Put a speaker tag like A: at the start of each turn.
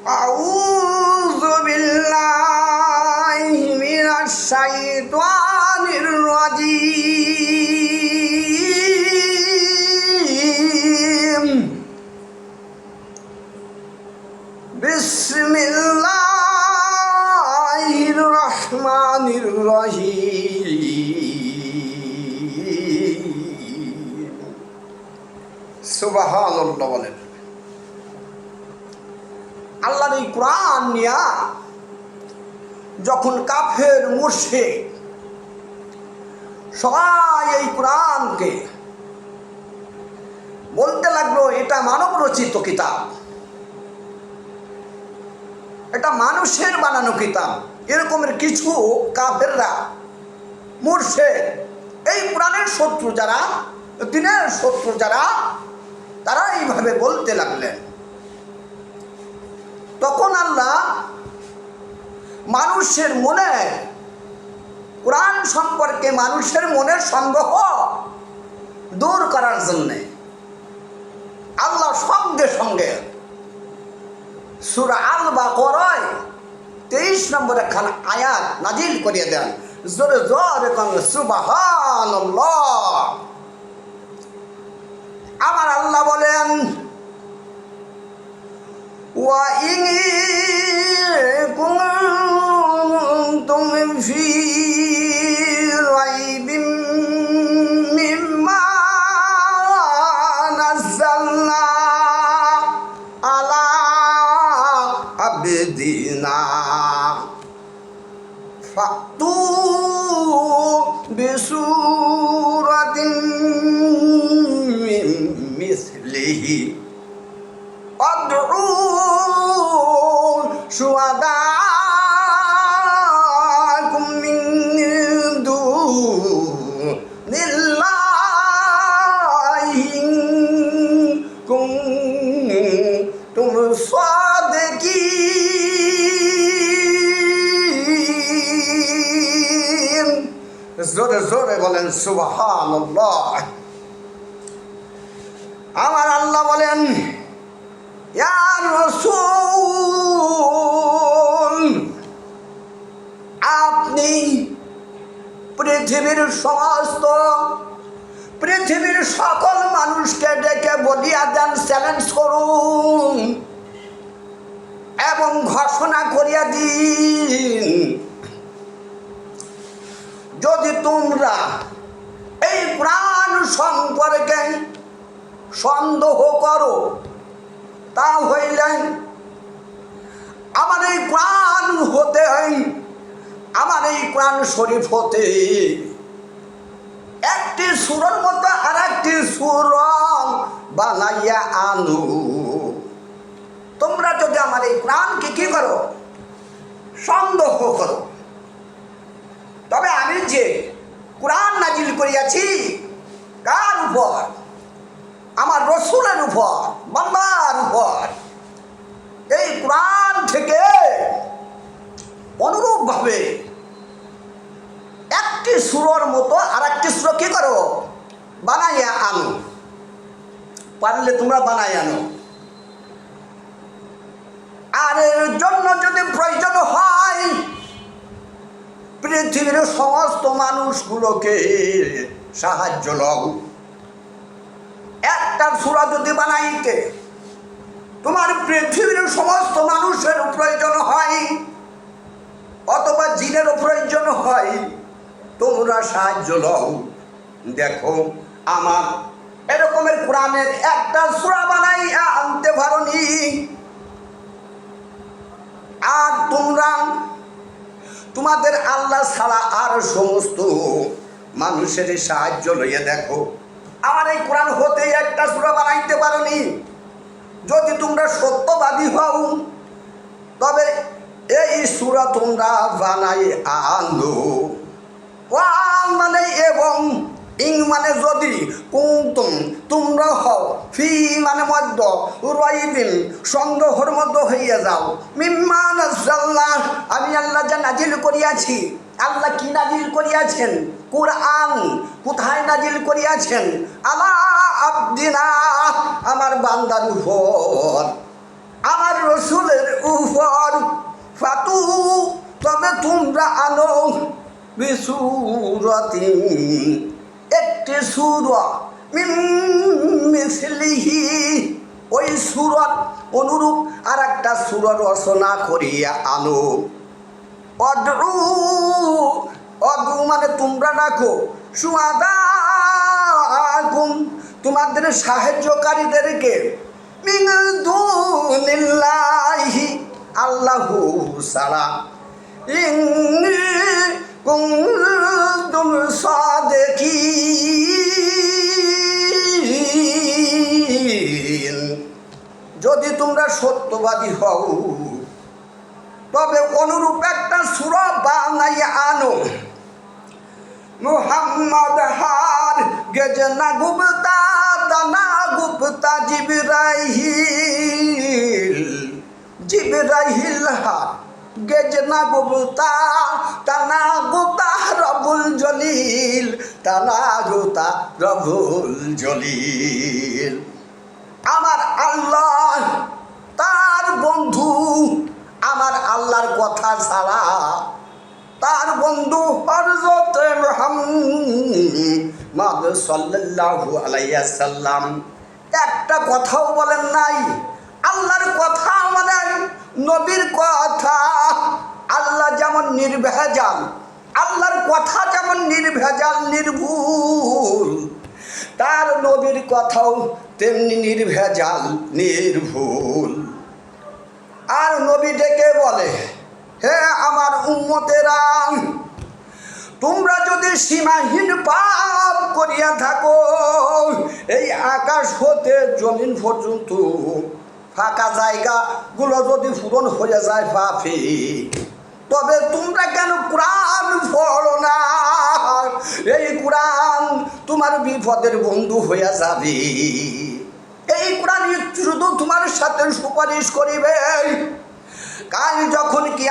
A: আউযু বিল্লাহি মিনাশ শাইতানির রাজীম। বিসমিল্লাহির রহমানির রহিম। সুবহানাল্লাহ বলেন। আল্লাহর এই কোরআন নিয়া যখন কাফের মুশরিক সবাই এই কোরআনকে বলতে লাগলো এটা মানব রচিত কিতাব, এটা মানুষের বানানো কিতাব, এরকমের কিছু কাফেররা মুশরিক এই কোরআনের শত্রু যারা, দ্বীনের শত্রু যারা, তারা এইভাবে বলতে লাগলেন। তখন আল্লাহ মানুষের মনে কোরআন সম্পর্কে মানুষের মনের সন্দেহ দূর করার জন্যে আল্লাহ সঙ্গে সঙ্গে সূরা আল বাকারায় 23 নম্বর একখান আয়াত নাজিল করিয়ে দেন। জোরে জোরে কোন সুবহানাল্লাহ। আমার আল্লাহ বলেন, وَإِن كُنتُمْ فِي رَيْبٍ مِّمَّا نَزَّلْنَا عَلَىٰ عَبْدِنَا فَأْتُوا بِسُورَةٍ مِّن مِّثْلِهِ وَادْعُوا شُهَدَاءَكُم مِّن دُونِ اللَّهِ إِن كُنتُمْ صَادِقِينَ। জোরে জোরে বলেন সুবহানাল্লাহ। আমার আল্লাহ বলেন, ইয়া রাসূল, আপনি পৃথিবীর সকল মানুষকে ডেকে বলিয়া দেন, চ্যালেঞ্জ করুন এবং ঘোষণা করিয়া দিন, যদি তোমরা এই কোরআন সম্পর্কে সন্দেহ করো, তা হইলেন আমার এই কোরআন হতে, আমার এই কোরআন শরীফ হতে একটি সূরার মতো আর একটি সূরা বানাইয়া আনো। তোমরা যদি আমার এই কোরআনকে কি করো, সন্দেহ করো, তবে আমি যে কোরআন নাজিল করিয়াছি কার উপর? আমার রসুলের উপর, বান্দার উপর। এই কোরআন থেকে অনুরূপভাবে একটি সূরার মতো আর একটি সূরা কি করো, বানাইয়া আনো। পারলে তোমরা বানাই আনো। আর এর জন্য যদি প্রয়োজন হয় পৃথিবীর সমস্ত মানুষগুলোকে সাহায্য লও। একটা সূরা যদি বানাইতে তোমার পৃথিবীর সমস্ত মানুষের প্রয়োজন হয় অথবা জিনেরও প্রয়োজন হয়, তোমরা সাহায্য লও। দেখো আমার এরকমের কোরআনের একটা সূরা বানাইয়া আনতে পারোনি, আর তোমরা তোমাদের আল্লাহ ছাড়া আর সমস্ত মানুষের সাহায্য লইয়া দেখো আমার এই কোরআন হতে একটা সূরা বানাইতে পারোনি। যদি তোমরা সত্যবাদী হও তবে এই সূরা তোমরা বানাই আনো। ওয়ান মানে এবং, ইং মানে যদি, কুনতুম তোমরা হও, ফি মানে মধ্য, রাইবিন সন্দেহের মধ্যে হইয়া যাও, মিম্মা নাযালনা আমি আল্লাহ যা নাজিল করিয়াছি। আল্লাহ কি নাজিল করিয়াছেন? কুরআন। কোথায় নাজিল করিয়াছেন? আলা আবদিনা আমার বান্দার উপর। আমার রসুলের উপর ফাতু, তবে তোমরা আনো বিসুরাতিন, একটি সূরা মিন মিসলিহি, ওই সূরার অনুরূপ আর একটা সূরা রচনা করিয়া আনো। অদু, অদু মানে তোমরা রাখো, শুহাদাকুম, তোমাদের সাহায্যকারীদেরকে, মিন দুনিল্লাহি, আল্লাহু ছাড়া, ইন কুনতুম সাদিকিন, যদি তোমরা সত্যবাদী হও তবে অনুরূপ একটা সূরা বানাইয়া আনো। মুহাম্মদ হার গেজনা গুপ্তা দানা গুপ্তা জিবরাইল, জিবরাইল হার গেজনা গুপ্তা তানা গুপ্তা রবুল জলিল, তানা গুপ্তা রবুল জলিল। আমার আল্লাহ তার বন্ধু, আমার আল্লাহর কথা ছাড়া তার বন্ধু হযরত মুহাম্মদ সাল্লাল্লাহু আলাইহি ওয়াসাল্লাম একটা কথাও বলেন নাই। আল্লাহর কথা মানে নবীর কথা, আল্লাহ যেমন নির্ভেজাল, আল্লাহর কথা যেমন নির্ভেজাল নির্ভুল, তার নবীর কথাও তেমনি নির্ভেজাল নির্ভুল। আর নবী ডেকে বলে, হে আমার উম্মতেরা, তোমরা যদি সীমাহীন পাপ করিয়া থাকো, এই আকাশ হতে জমিন পর্যন্ত ফাঁকা জায়গাগুলো যদি পূরণ হয়ে যায় পাপে, তবে তোমরা কেন কোরআন পড়ো না? এই কোরআন তোমার বিপদের বন্ধু হয়ে যাবে। এই কোরআন শুধু তোমার সাথে সুপারিশ করিবে। কাল যখন কি